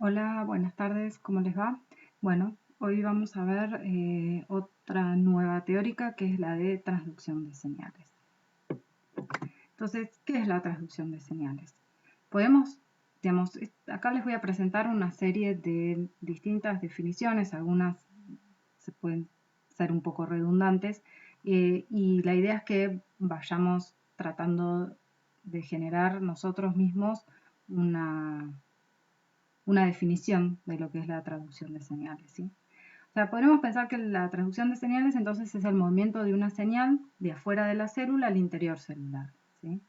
Hola, buenas tardes, ¿cómo les va? Bueno, hoy vamos a ver otra nueva teórica que es la de transducción de señales. Entonces, ¿qué es la transducción de señales? Podemos, digamos, acá les voy a presentar una serie de distintas definiciones, algunas se pueden ser un poco redundantes, y la idea es que vayamos tratando de generar nosotros mismos una definición de lo que es la traducción de señales, ¿sí? O sea, podemos pensar que la traducción de señales entonces es el movimiento de una señal de afuera de la célula al interior celular, ¿sí?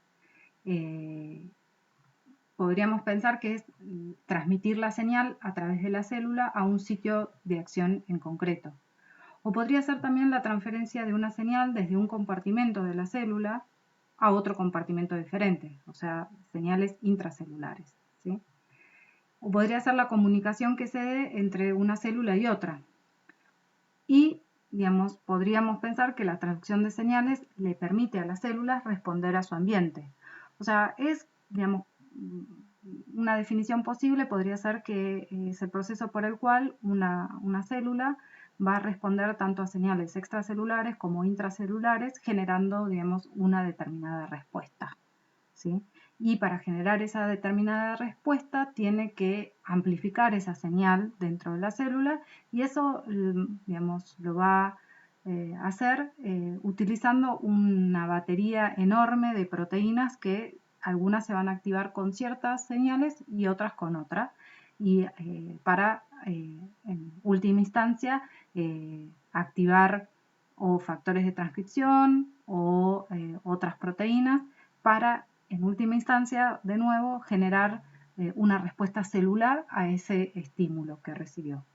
Podríamos pensar que es transmitir la señal a través de la célula a un sitio de acción en concreto. O podría ser también la transferencia de una señal desde un compartimento de la célula a otro compartimento diferente, o sea, señales intracelulares, ¿sí? O podría ser la comunicación que se dé entre una célula y otra. Y, digamos, podríamos pensar que la traducción de señales le permite a las células responder a su ambiente. O sea, es, digamos, una definición posible podría ser que es el proceso por el cual una célula va a responder tanto a señales extracelulares como intracelulares, generando, digamos, una determinada respuesta, ¿sí? Y para generar esa determinada respuesta tiene que amplificar esa señal dentro de la célula y eso, digamos, lo va a hacer utilizando una batería enorme de proteínas que algunas se van a activar con ciertas señales y otras con otras. Y para, en última instancia, activar o factores de transcripción o otras proteínas para, en última instancia, de nuevo, generar una respuesta celular a ese estímulo que recibió.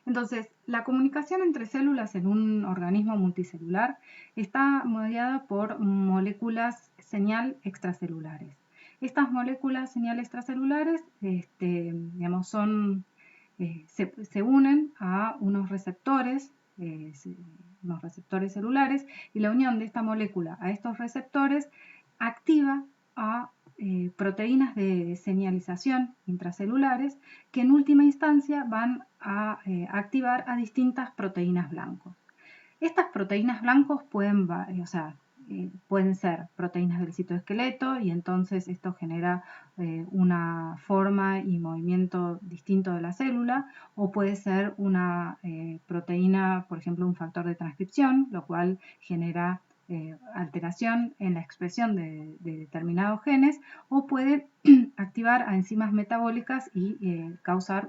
Entonces, la comunicación entre células en un organismo multicelular está mediada por moléculas señal extracelulares. Estas moléculas señal extracelulares, digamos, se unen a unos receptores celulares, y la unión de esta molécula a estos receptores activa a proteínas de señalización intracelulares que en última instancia van a activar a distintas proteínas blancos. Estas proteínas blancos pueden ser proteínas del citoesqueleto y entonces esto genera una forma y movimiento distinto de la célula, o puede ser una proteína, por ejemplo, un factor de transcripción, lo cual genera alteración en la expresión de determinados genes, o puede activar a enzimas metabólicas y causar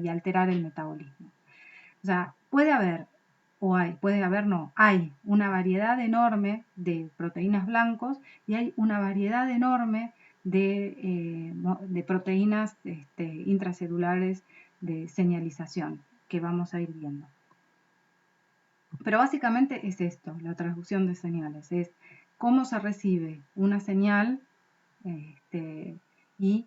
y alterar el metabolismo. O sea, hay una variedad enorme de proteínas blancos y hay una variedad enorme de proteínas intracelulares de señalización que vamos a ir viendo. Pero básicamente es esto, la transducción de señales, es cómo se recibe una señal y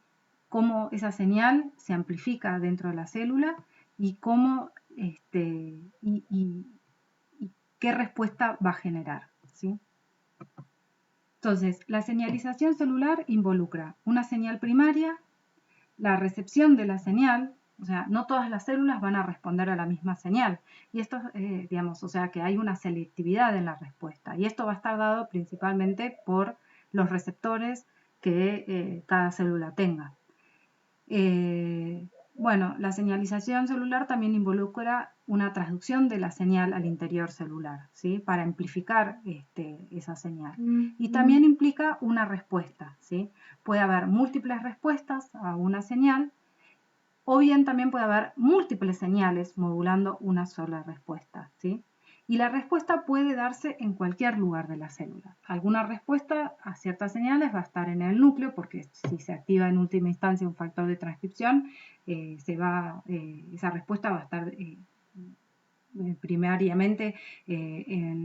cómo esa señal se amplifica dentro de la célula y cómo y qué respuesta va a generar, ¿sí? Entonces, la señalización celular involucra una señal primaria, la recepción de la señal, o sea, no todas las células van a responder a la misma señal. Y esto, digamos, o sea, que hay una selectividad en la respuesta. Y esto va a estar dado principalmente por los receptores que cada célula tenga. Bueno, la señalización celular también involucra una transducción de la señal al interior celular, ¿sí? Para amplificar esa señal. Y también implica una respuesta, ¿sí? Puede haber múltiples respuestas a una señal, o bien también puede haber múltiples señales modulando una sola respuesta, ¿sí? Y la respuesta puede darse en cualquier lugar de la célula. Alguna respuesta a ciertas señales va a estar en el núcleo, porque si se activa en última instancia un factor de transcripción, esa respuesta va a estar primariamente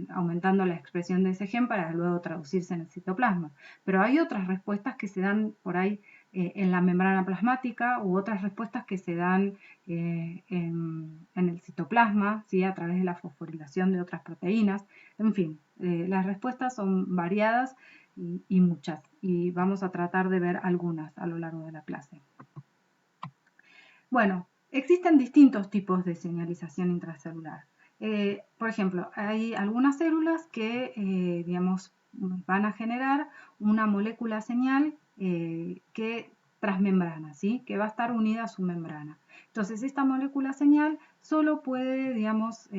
aumentando la expresión de ese gen para luego traducirse en el citoplasma. Pero hay otras respuestas que se dan por ahí en la membrana plasmática, u otras respuestas que se dan en el citoplasma, ¿sí? A través de la fosforilación de otras proteínas. En fin, las respuestas son variadas y muchas, y vamos a tratar de ver algunas a lo largo de la clase. Bueno, existen distintos tipos de señalización intracelular. Por ejemplo, hay algunas células que, digamos, van a generar una molécula señal que transmembrana, ¿sí? Que va a estar unida a su membrana. Entonces, esta molécula señal solo puede, digamos,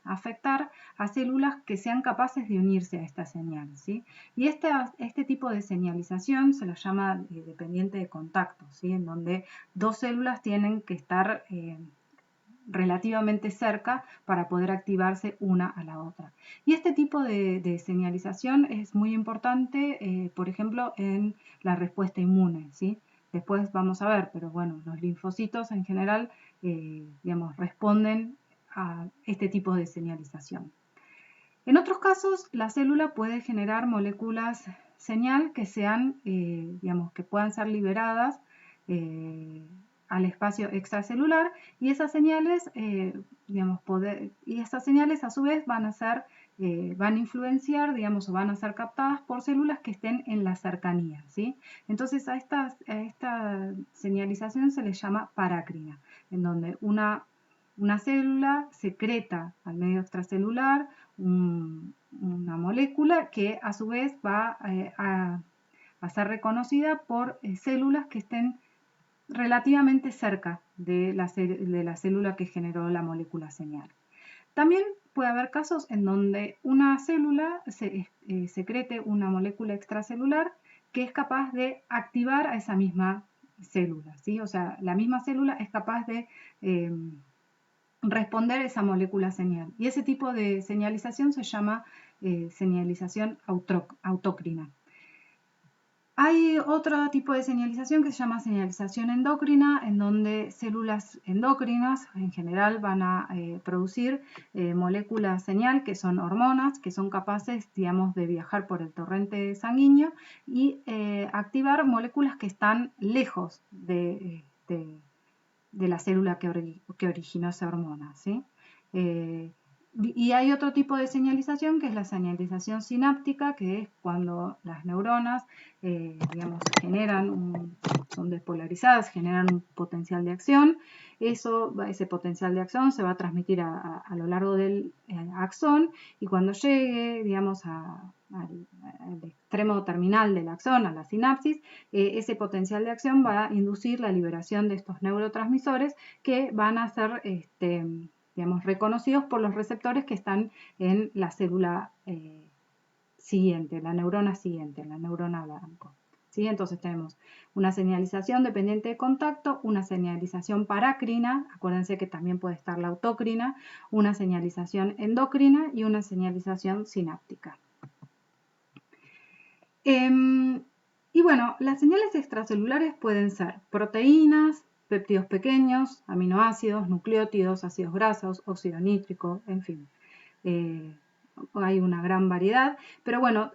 afectar a células que sean capaces de unirse a esta señal, ¿sí? Y este tipo de señalización se la llama dependiente de contacto, ¿sí? En donde dos células tienen que estar relativamente cerca para poder activarse una a la otra. Y este tipo de señalización es muy importante, por ejemplo, en la respuesta inmune, ¿sí? Después vamos a ver, pero bueno, los linfocitos en general, digamos, responden a este tipo de señalización. En otros casos, la célula puede generar moléculas señal que sean, digamos, que puedan ser liberadas al espacio extracelular y esas señales, digamos, y esas señales a su vez van a influenciar, digamos, o van a ser captadas por células que estén en la cercanía, ¿sí? Entonces a esta señalización se le llama parácrina, en donde una célula secreta al medio extracelular una molécula que a su vez va a ser reconocida por células que estén relativamente cerca de la célula que generó la molécula señal. También puede haber casos en donde una célula secrete una molécula extracelular que es capaz de activar a esa misma célula, ¿sí? O sea, la misma célula es capaz de responder esa molécula señal. Y ese tipo de señalización se llama señalización autócrina. Hay otro tipo de señalización que se llama señalización endocrina, en donde células endocrinas en general van a producir moléculas señal, que son hormonas, que son capaces, digamos, de viajar por el torrente sanguíneo y activar moléculas que están lejos de la célula que originó esa hormona, ¿sí? Y hay otro tipo de señalización que es la señalización sináptica, que es cuando las neuronas, digamos, son despolarizadas, generan un potencial de acción. Ese potencial de acción se va a transmitir a lo largo del axón y cuando llegue, digamos, al extremo terminal del axón, a la sinapsis, ese potencial de acción va a inducir la liberación de estos neurotransmisores que van a ser, digamos, reconocidos por los receptores que están en la célula siguiente, la neurona siguiente, la neurona blanco. ¿Sí? Entonces tenemos una señalización dependiente de contacto, una señalización parácrina, acuérdense que también puede estar la autócrina, una señalización endocrina y una señalización sináptica. Y bueno, las señales extracelulares pueden ser proteínas, péptidos pequeños, aminoácidos, nucleótidos, ácidos grasos, óxido nítrico, en fin. Hay una gran variedad, pero bueno,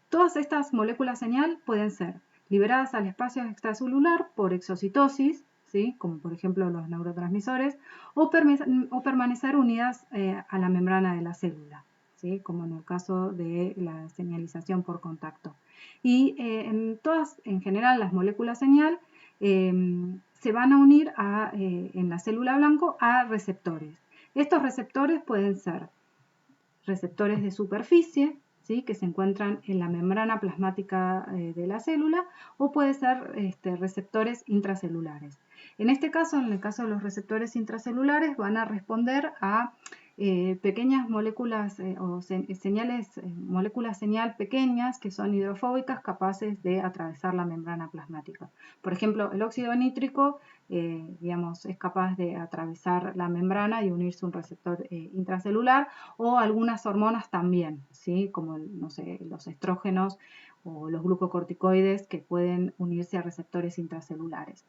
todas estas moléculas señal pueden ser liberadas al espacio extracelular por exocitosis, ¿sí? Como por ejemplo los neurotransmisores, o permanecer unidas a la membrana de la célula, ¿sí? Como en el caso de la señalización por contacto. Y en general, las moléculas señal se van a unir en la célula blanco a receptores. Estos receptores pueden ser receptores de superficie, ¿sí? Que se encuentran en la membrana plasmática de la célula, o puede ser receptores intracelulares. En este caso, en el caso de los receptores intracelulares, van a responder a pequeñas moléculas moléculas señal pequeñas que son hidrofóbicas capaces de atravesar la membrana plasmática. Por ejemplo, el óxido nítrico digamos, es capaz de atravesar la membrana y unirse a un receptor intracelular, o algunas hormonas también, ¿sí? Como no sé, los estrógenos o los glucocorticoides que pueden unirse a receptores intracelulares.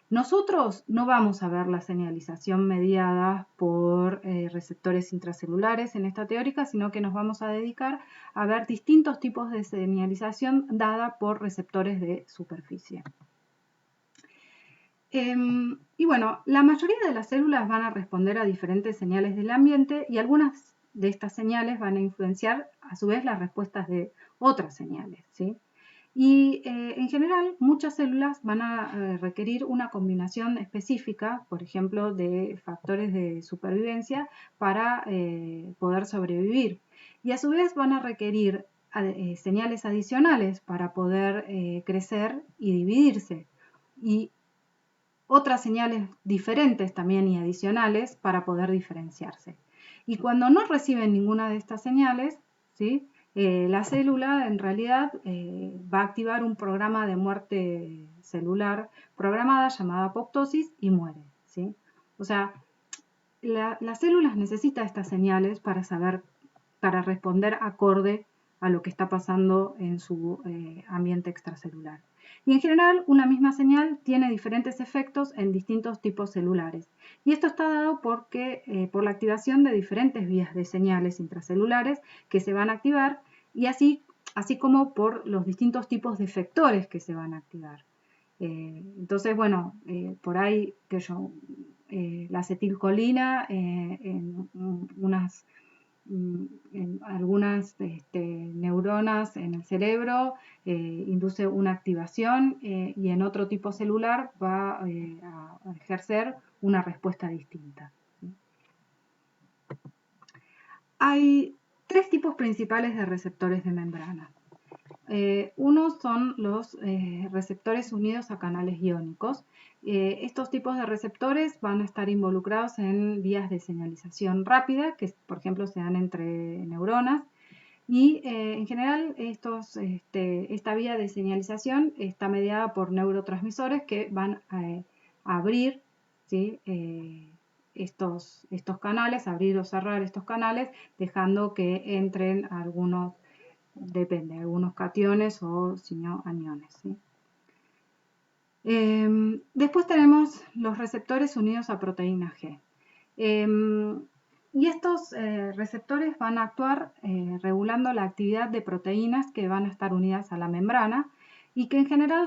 Nosotros no vamos a ver la señalización mediada por receptores intracelulares en esta teórica, sino que nos vamos a dedicar a ver distintos tipos de señalización dada por receptores de superficie. Y bueno, la mayoría de las células van a responder a diferentes señales del ambiente y algunas de estas señales van a influenciar a su vez las respuestas de otras señales, ¿sí? Y en general muchas células van a requerir una combinación específica, por ejemplo, de factores de supervivencia para poder sobrevivir. Y a su vez van a requerir señales adicionales para poder crecer y dividirse. Y otras señales diferentes también y adicionales para poder diferenciarse. Y cuando no reciben ninguna de estas señales, ¿sí? La célula en realidad va a activar un programa de muerte celular programada llamada apoptosis y muere, ¿sí? O sea, las células necesitan estas señales para saber, para responder acorde a lo que está pasando en su ambiente extracelular. Y en general, una misma señal tiene diferentes efectos en distintos tipos celulares. Y esto está dado porque, por la activación de diferentes vías de señales intracelulares que se van a activar y así como por los distintos tipos de efectores que se van a activar. Entonces, bueno, por ahí que yo, la acetilcolina en algunas neuronas en el cerebro induce una activación y en otro tipo celular va a ejercer una respuesta distinta. Hay tres tipos principales de receptores de membrana. Unos son los receptores unidos a canales iónicos. Estos tipos de receptores van a estar involucrados en vías de señalización rápida, que por ejemplo se dan entre neuronas. Y en general esta vía de señalización está mediada por neurotransmisores que van a abrir, ¿sí? Estos canales, abrir o cerrar estos canales, dejando que entren algunos, depende, algunos cationes o si no, aniones, ¿sí? Después tenemos los receptores unidos a proteína G. Y estos receptores van a actuar regulando la actividad de proteínas que van a estar unidas a la membrana y que en general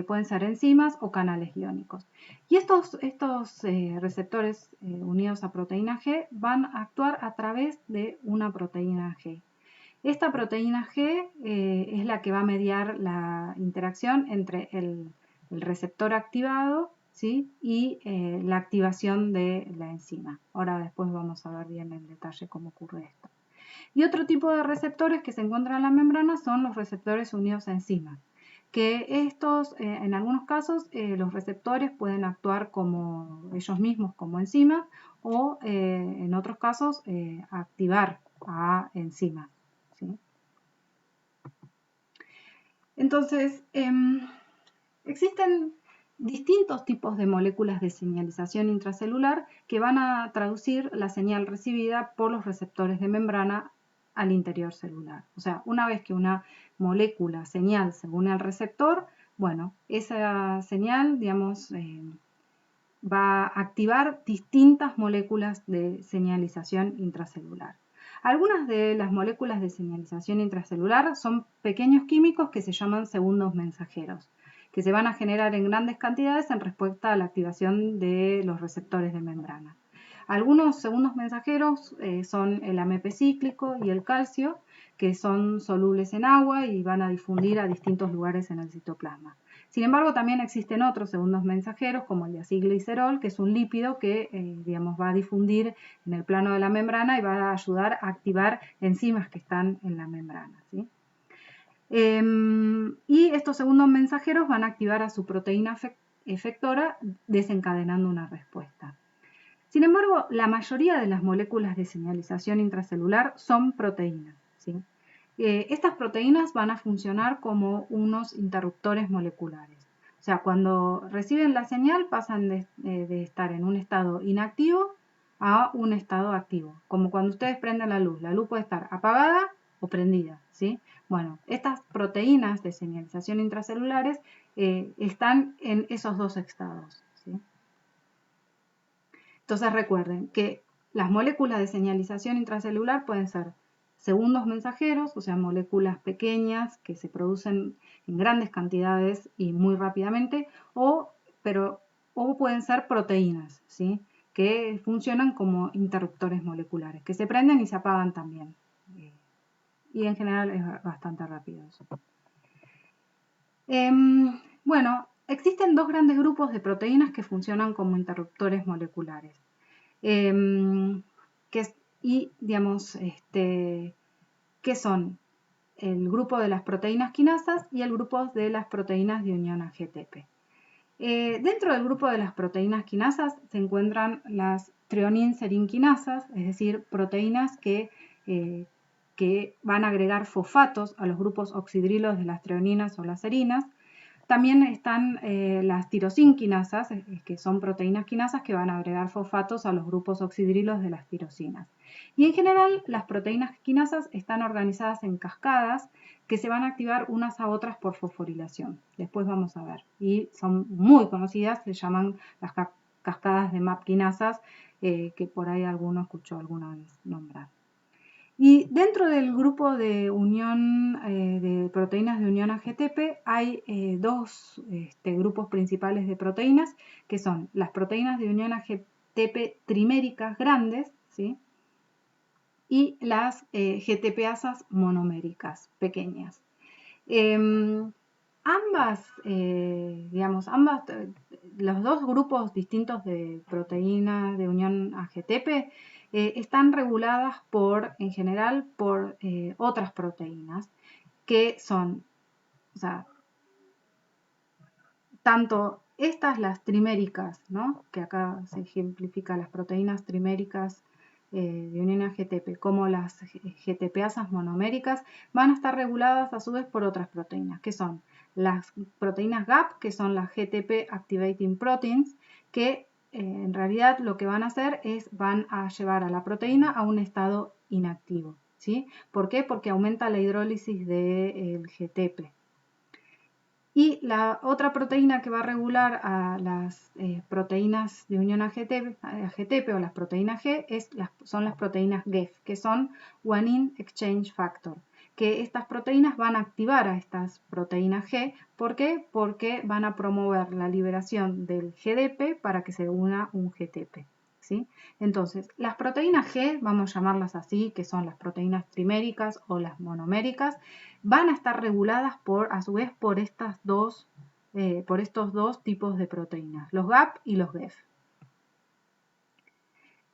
pueden ser enzimas o canales iónicos. Y estos receptores unidos a proteína G van a actuar a través de una proteína G. Esta proteína G es la que va a mediar la interacción entre el receptor activado, ¿sí? Y la activación de la enzima. Ahora después vamos a ver bien en detalle cómo ocurre esto. Y otro tipo de receptores que se encuentran en la membrana son los receptores unidos a enzimas, que estos, en algunos casos, los receptores pueden actuar como ellos mismos como enzimas o en otros casos activar a enzimas, ¿sí? Entonces, existen distintos tipos de moléculas de señalización intracelular que van a traducir la señal recibida por los receptores de membrana al interior celular. O sea, una vez que una molécula señal se une al receptor, bueno, esa señal, digamos, va a activar distintas moléculas de señalización intracelular. Algunas de las moléculas de señalización intracelular son pequeños químicos que se llaman segundos mensajeros, que se van a generar en grandes cantidades en respuesta a la activación de los receptores de membrana. Algunos segundos mensajeros son el AMP cíclico y el calcio, que son solubles en agua y van a difundir a distintos lugares en el citoplasma. Sin embargo, también existen otros segundos mensajeros, como el diacilglicerol, que es un lípido que digamos, va a difundir en el plano de la membrana y va a ayudar a activar enzimas que están en la membrana, ¿sí? Y estos segundos mensajeros van a activar a su proteína efectora, desencadenando una respuesta. Sin embargo, la mayoría de las moléculas de señalización intracelular son proteínas, ¿sí? Estas proteínas van a funcionar como unos interruptores moleculares. O sea, cuando reciben la señal pasan de estar en un estado inactivo a un estado activo. Como cuando ustedes prenden la luz puede estar apagada o prendida, ¿sí? Bueno, estas proteínas de señalización intracelulares están en esos dos estados, ¿sí? Entonces recuerden que las moléculas de señalización intracelular pueden ser segundos mensajeros, o sea, moléculas pequeñas que se producen en grandes cantidades y muy rápidamente, o pueden ser proteínas, ¿sí? Que funcionan como interruptores moleculares, que se prenden y se apagan también. Y en general es bastante rápido eso. Bueno, existen dos grandes grupos de proteínas que funcionan como interruptores moleculares. Digamos, que son el grupo de las proteínas quinasas y el grupo de las proteínas de unión AGTP. Dentro del grupo de las proteínas quinasas se encuentran las trionin-serinquinasas, es decir, proteínas que van a agregar fosfatos a los grupos oxidrilos de las treoninas o las serinas. También están las tirosinquinasas, que son proteínas quinasas que van a agregar fosfatos a los grupos oxidrilos de las tirosinas. Y en general, las proteínas quinasas están organizadas en cascadas que se van a activar unas a otras por fosforilación. Después vamos a ver. Y son muy conocidas, se llaman las cascadas de MAP quinasas, que por ahí alguno escuchó alguna vez nombrar. Y dentro del grupo de unión de proteínas de unión AGTP hay dos grupos principales de proteínas, que son las proteínas de unión AGTP triméricas grandes, ¿sí? Y las GTPasas monoméricas pequeñas. Los dos grupos distintos de proteínas de unión AGTP están reguladas en general, por otras proteínas que son, o sea, tanto estas, las triméricas, ¿no? Que acá se ejemplifica las proteínas triméricas de unión AGTP, como las GTPasas monoméricas, van a estar reguladas a su vez por otras proteínas, que son las proteínas GAP, que son las GTP Activating Proteins, que en realidad lo que van a hacer es van a llevar a la proteína a un estado inactivo, ¿sí? ¿Por qué? Porque aumenta la hidrólisis del GTP. Y la otra proteína que va a regular a las proteínas de unión AGTP o las proteínas G son las proteínas GEF, que son Guanine Exchange Factor, que estas proteínas van a activar a estas proteínas G. ¿Por qué? Porque van a promover la liberación del GDP para que se una un GTP. ¿Sí? Entonces, las proteínas G, vamos a llamarlas así, que son las proteínas triméricas o las monoméricas, van a estar reguladas a su vez por estos dos tipos de proteínas, los GAP y los GEF.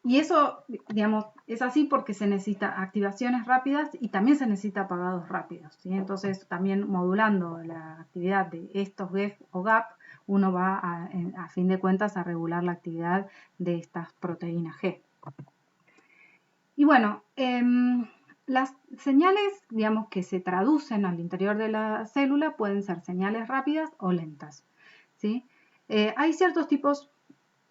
Y eso, digamos, es así porque se necesita activaciones rápidas y también se necesita apagados rápidos, ¿sí? Entonces, también modulando la actividad de estos GEF o GAP, uno va a fin de cuentas a regular la actividad de estas proteínas G. Y bueno, las señales, digamos, que se traducen al interior de la célula pueden ser señales rápidas o lentas, ¿sí? Hay ciertos tipos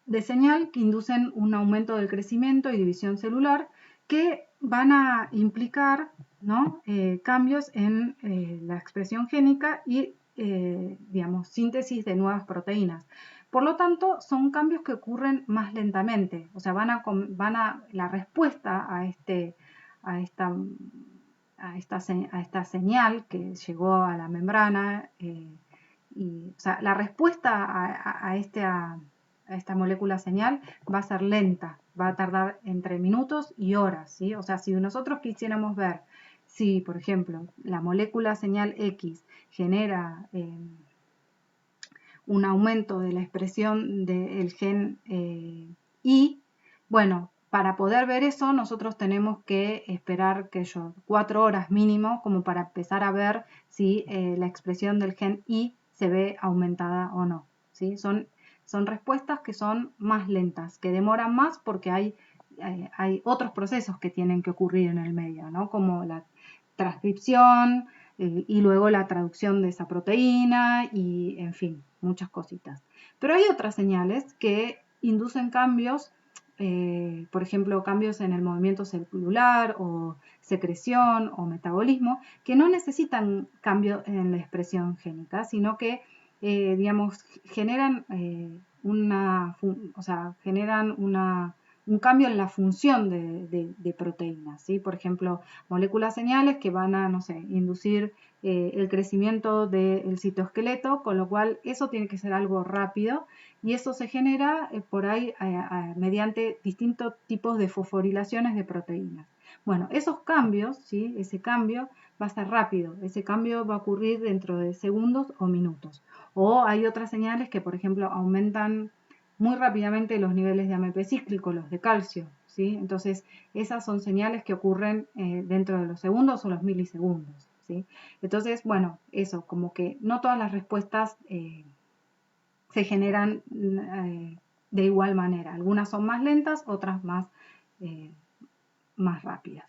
de señal que inducen un aumento del crecimiento y división celular que van a implicar, ¿no? Cambios en la expresión génica y, digamos, síntesis de nuevas proteínas. Por lo tanto, son cambios que ocurren más lentamente, o sea, la respuesta a esta señal que llegó a la membrana, o sea, la respuesta a esta molécula señal va a ser lenta, va a tardar entre minutos y horas, ¿sí? O sea, si nosotros quisiéramos ver si, por ejemplo, la molécula señal X genera un aumento de la expresión del gen Y, bueno, para poder ver eso nosotros tenemos que esperar 4 horas mínimo como para empezar a ver si la expresión del gen Y se ve aumentada o no, ¿sí? Son respuestas que son más lentas, que demoran más porque hay otros procesos que tienen que ocurrir en el medio, ¿no? Como la transcripción y luego la traducción de esa proteína y, en fin, muchas cositas. Pero hay otras señales que inducen cambios, por ejemplo, cambios en el movimiento celular o secreción o metabolismo, que no necesitan cambio en la expresión génica, sino que, digamos, generan un cambio en la función de proteínas, ¿sí? Por ejemplo, moléculas señales que van a, no sé, inducir el crecimiento del citoesqueleto, con lo cual eso tiene que ser algo rápido y eso se genera por ahí mediante distintos tipos de fosforilaciones de proteínas. Bueno, esos cambios, ¿sí? Ese cambio va a ser rápido, ese cambio va a ocurrir dentro de segundos o minutos. O hay otras señales que, por ejemplo, aumentan muy rápidamente los niveles de AMP cíclico, los de calcio, ¿sí? Entonces, esas son señales que ocurren dentro de los segundos o los milisegundos, ¿sí? Entonces, bueno, eso, como que no todas las respuestas se generan de igual manera. Algunas son más lentas, otras más rápidas.